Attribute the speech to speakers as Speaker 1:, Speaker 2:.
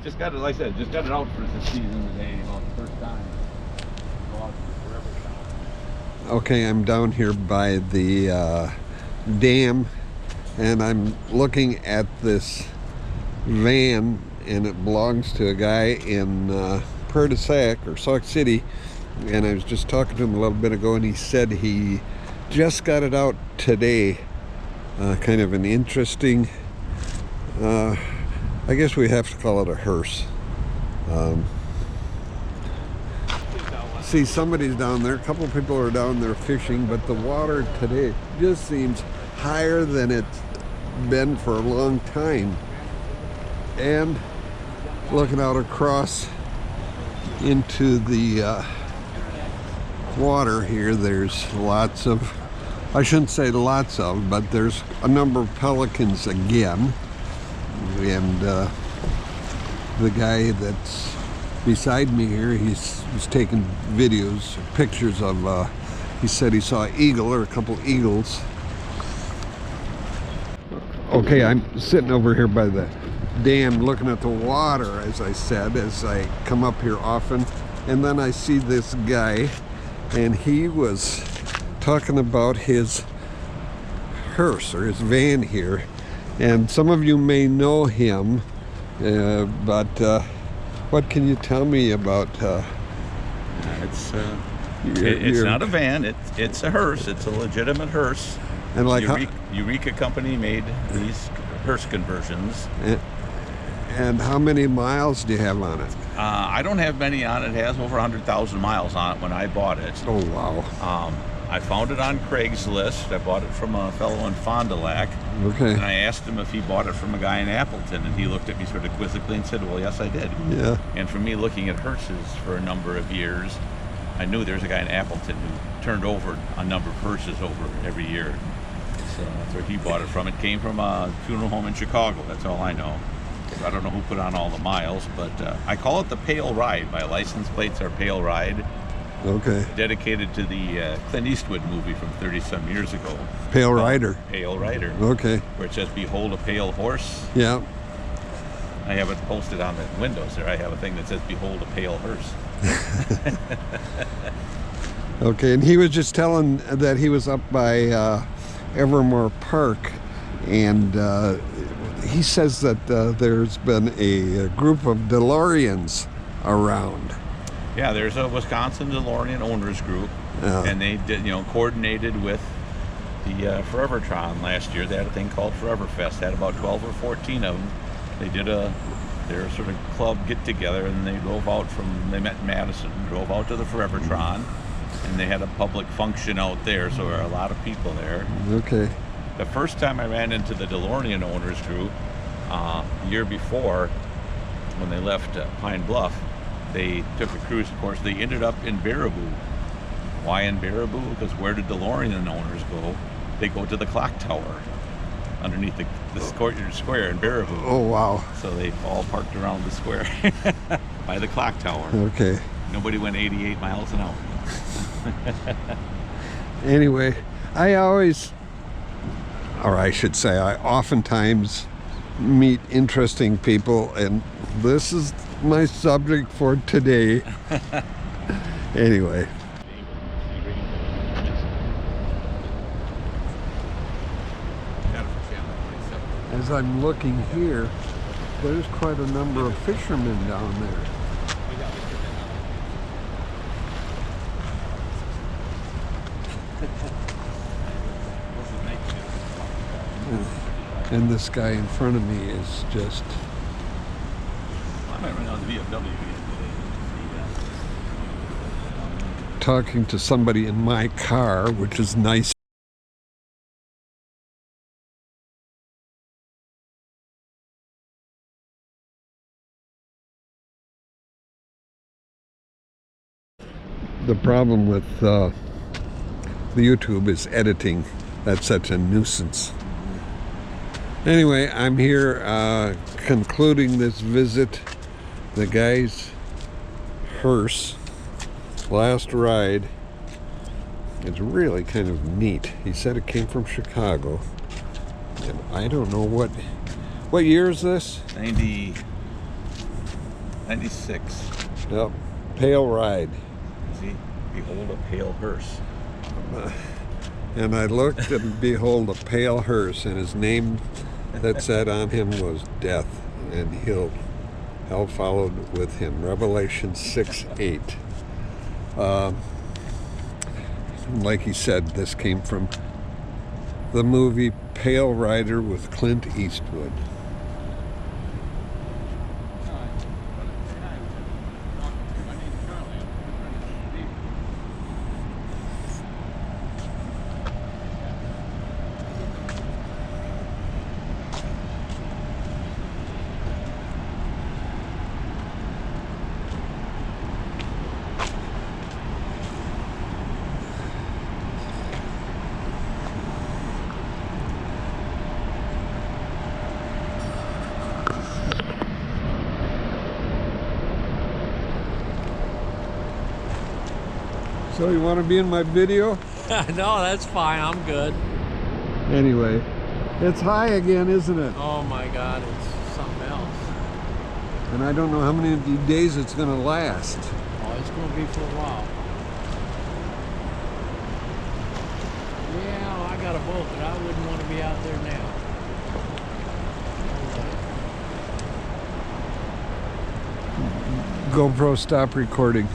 Speaker 1: just got it, like I said, just got it out for the season today, you know, the first time. Go out to the forever shop.
Speaker 2: Okay, I'm down here by the dam, and I'm looking at this van, and it belongs to a guy in Prairie du Sac or Sauk City, and I was just talking to him a little bit ago, and he said he just got it out today. Kind of an interesting, I guess we have to call it a hearse. See, somebody's down there. A couple of people are down there fishing, but the water today just seems higher than it's been for a long time. And looking out across into the water here, there's lots of, I shouldn't say lots of, but there's a number of pelicans again. And the guy that's beside me here, he's taking videos, pictures of, he said he saw an eagle or a couple eagles. Okay, I'm sitting over here by the dam looking at the water, as I said, as I come up here often. And then I see this guy, and he was talking about his hearse or his van here. And some of you may know him, but what can you tell me about
Speaker 1: It's not a van, it's a hearse. It's a legitimate hearse.
Speaker 2: And like
Speaker 1: Eureka Company made these hearse conversions.
Speaker 2: And how many miles do you have on it?
Speaker 1: I don't have many on it. It has over 100,000 miles on it when I bought it.
Speaker 2: Oh, wow.
Speaker 1: I found it on Craigslist. I bought it from a fellow in Fond du Lac.
Speaker 2: Okay.
Speaker 1: And I asked him if he bought it from a guy in Appleton, and he looked at me sort of quizzically and said, well, yes, I did.
Speaker 2: Yeah.
Speaker 1: And for me, looking at hearses for a number of years, I knew there was a guy in Appleton who turned over a number of hearses over every year. So that's where he bought it from. It came from a funeral home in Chicago. That's all I know. So I don't know who put on all the miles, but I call it the Pale Ride. My license plates are Pale Ride.
Speaker 2: Okay.
Speaker 1: Dedicated to the Clint Eastwood movie from 30-some years ago.
Speaker 2: Pale Rider.
Speaker 1: Pale Rider.
Speaker 2: Okay.
Speaker 1: Where it says, behold a pale horse.
Speaker 2: Yeah.
Speaker 1: I have it posted on the windows there. I have a thing that says, behold a pale hearse.
Speaker 2: Okay, and he was just telling that he was up by Evermore Park, and he says that there's been a group of DeLoreans around.
Speaker 1: Yeah, there's a Wisconsin DeLorean owners group, and they did, coordinated with the Forevertron last year. They had a thing called Foreverfest. They had about 12 or 14 of them. They did their sort of club get together, and they met in Madison, drove out to the Forevertron, and they had a public function out there, so there were a lot of people there.
Speaker 2: Okay.
Speaker 1: The first time I ran into the DeLorean owners group, the year before, when they left Pine Bluff, they took a cruise. Of course, they ended up in Baraboo. Why in Baraboo? Because where did DeLorean owners go? They go to the clock tower underneath the Courtyard Square in Baraboo.
Speaker 2: Oh, wow.
Speaker 1: So they all parked around the square by the clock tower.
Speaker 2: Okay.
Speaker 1: Nobody went 88 miles an hour.
Speaker 2: Anyway, I oftentimes meet interesting people, and this is my subject for today. Anyway. As I'm looking here, there's quite a number of fishermen down there. And this guy in front of me is just...
Speaker 1: I might run out the VFW
Speaker 2: talking to somebody in my car, which is nice. The problem with the YouTube is editing. That's such a nuisance. Anyway, I'm here concluding this visit. The guy's hearse, last ride, is really kind of neat. He said it came from Chicago. And I don't know what year is this?
Speaker 1: 90. 96.
Speaker 2: Yep. Pale ride.
Speaker 1: See, behold a pale hearse.
Speaker 2: And I looked and behold a pale hearse, and his name that said on him was Death, and hell followed with him. Revelation 6:8. Like he said, this came from the movie Pale Rider with Clint Eastwood. So you want to be in my video?
Speaker 3: No, that's fine. I'm good.
Speaker 2: Anyway, it's high again, isn't it?
Speaker 3: Oh my God, it's something else.
Speaker 2: And I don't know how many days it's going to last.
Speaker 3: Oh, it's going to be for a while. Yeah, well, I got a boat, but I wouldn't want to be out there now.
Speaker 2: GoPro, stop recording.